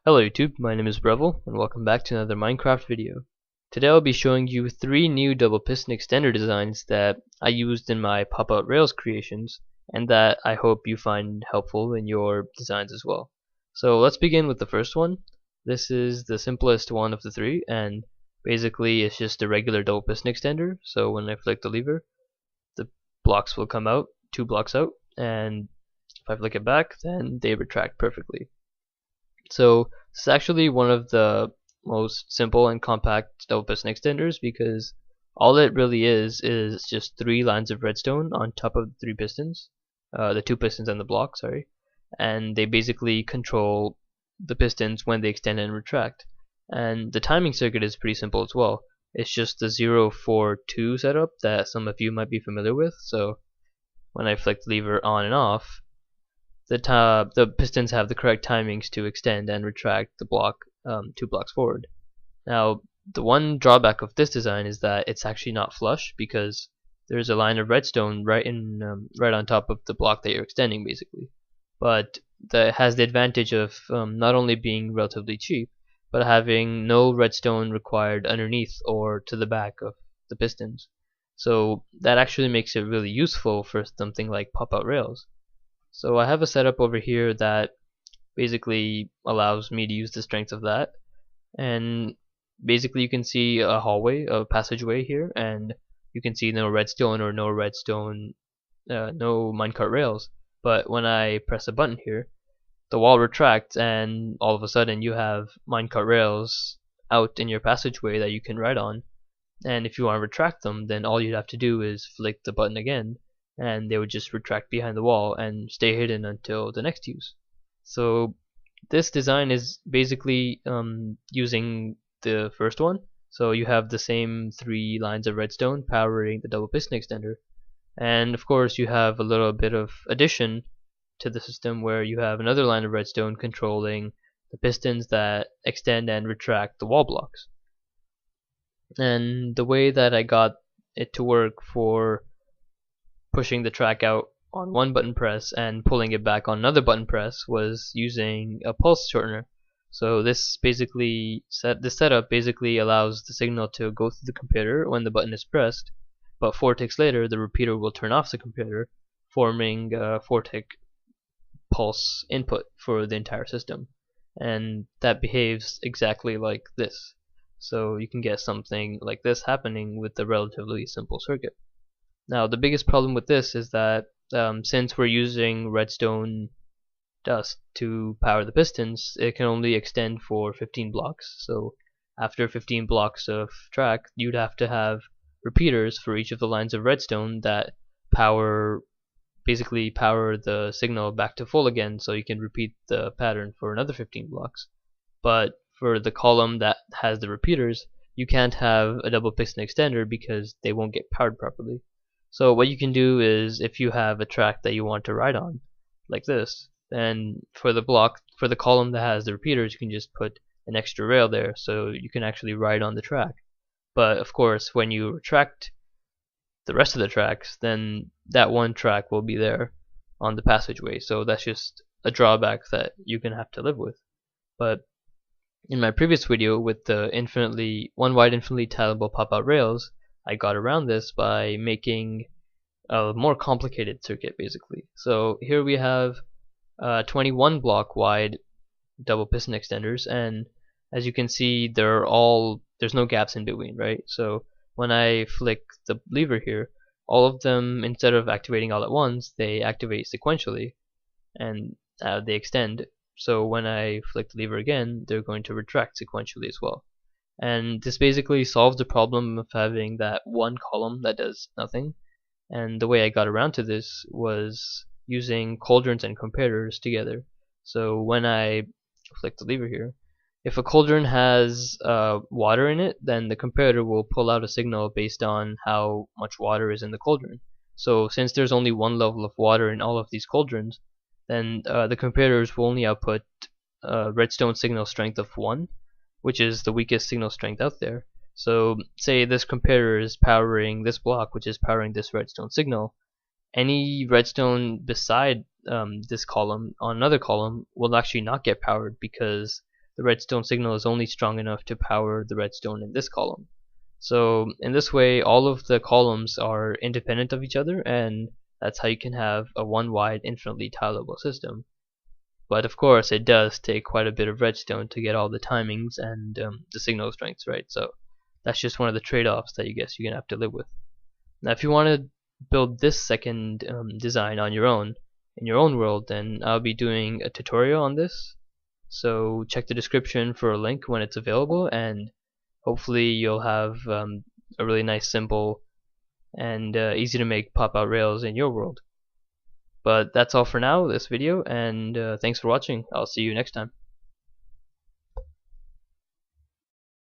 Hello YouTube, my name is Revel and welcome back to another Minecraft video. Today I'll be showing you 3 new double piston extender designs that I used in my pop-out rails creations and that I hope you find helpful in your designs as well. So let's begin with the first one. This is the simplest one of the 3 and basically it's just a regular double piston extender. So when I flick the lever, the blocks will come out, 2 blocks out, and if I flick it back then they retract perfectly. So this is actually one of the most simple and compact double piston extenders because all it really is just 3 lines of redstone on top of the 3 pistons, the 2 pistons and the block, sorry, and they basically control the pistons when they extend and retract. And the timing circuit is pretty simple as well. It's just the 0-4-2 setup that some of you might be familiar with. So when I flick the lever on and off, the pistons have the correct timings to extend and retract the block 2 blocks forward. Now, the one drawback of this design is that it's actually not flush because there's a line of redstone right on top of the block that you're extending, basically. But that has the advantage of not only being relatively cheap, but having no redstone required underneath or to the back of the pistons. So that actually makes it really useful for something like pop-out rails. So I have a setup over here that basically allows me to use the strength of that, and basically you can see a hallway, a passageway here, and you can see no redstone, no minecart rails. But when I press a button here, the wall retracts and all of a sudden you have minecart rails out in your passageway that you can ride on. And if you want to retract them, then all you'd have to do is flick the button again and they would just retract behind the wall and stay hidden until the next use. So this design is basically using the first one. So you have the same 3 lines of redstone powering the double piston extender, and of course you have a little bit of addition to the system where you have another line of redstone controlling the pistons that extend and retract the wall blocks. And the way that I got it to work for pushing the track out on one button press and pulling it back on another button press was using a pulse shortener. So this setup basically allows the signal to go through the computer when the button is pressed, but 4 ticks later the repeater will turn off the computer, forming a 4-tick pulse input for the entire system, and that behaves exactly like this. So you can get something like this happening with a relatively simple circuit. Now the biggest problem with this is that since we're using redstone dust to power the pistons, it can only extend for 15 blocks. So after 15 blocks of track, you'd have to have repeaters for each of the lines of redstone that basically power the signal back to full again, so you can repeat the pattern for another 15 blocks. But for the column that has the repeaters, you can't have a double piston extender because they won't get powered properly. So what you can do is, if you have a track that you want to ride on, like this, then for the column that has the repeaters, you can just put an extra rail there so you can actually ride on the track. But of course, when you retract the rest of the tracks, then that one track will be there on the passageway. So that's just a drawback that you're gonna have to live with. But in my previous video with the one wide infinitely tileable pop-out rails, I got around this by making a more complicated circuit, basically. So here we have 21 block wide double piston extenders, and as you can see there's no gaps in between, right? So when I flick the lever here, all of them, instead of activating all at once, they activate sequentially and they extend. So when I flick the lever again, they're going to retract sequentially as well. And this basically solves the problem of having that one column that does nothing. And the way I got around to this was using cauldrons and comparators together. So when I flick the lever here, if a cauldron has water in it, then the comparator will pull out a signal based on how much water is in the cauldron. So since there's only one level of water in all of these cauldrons, then the comparators will only output redstone signal strength of 1, which is the weakest signal strength out there. So say this comparator is powering this block, which is powering this redstone signal. Any redstone beside this column on another column will actually not get powered because the redstone signal is only strong enough to power the redstone in this column. So in this way, all of the columns are independent of each other, and that's how you can have a one wide infinitely tileable system. But of course, it does take quite a bit of redstone to get all the timings and the signal strengths right. So that's just one of the trade-offs that you guess you're gonna have to live with. Now, if you want to build this second design on your own in your own world, then I'll be doing a tutorial on this. So check the description for a link when it's available, and hopefully you'll have a really nice, simple, and easy to make pop-out rails in your world. But that's all for now, this video, and thanks for watching. I'll see you next time.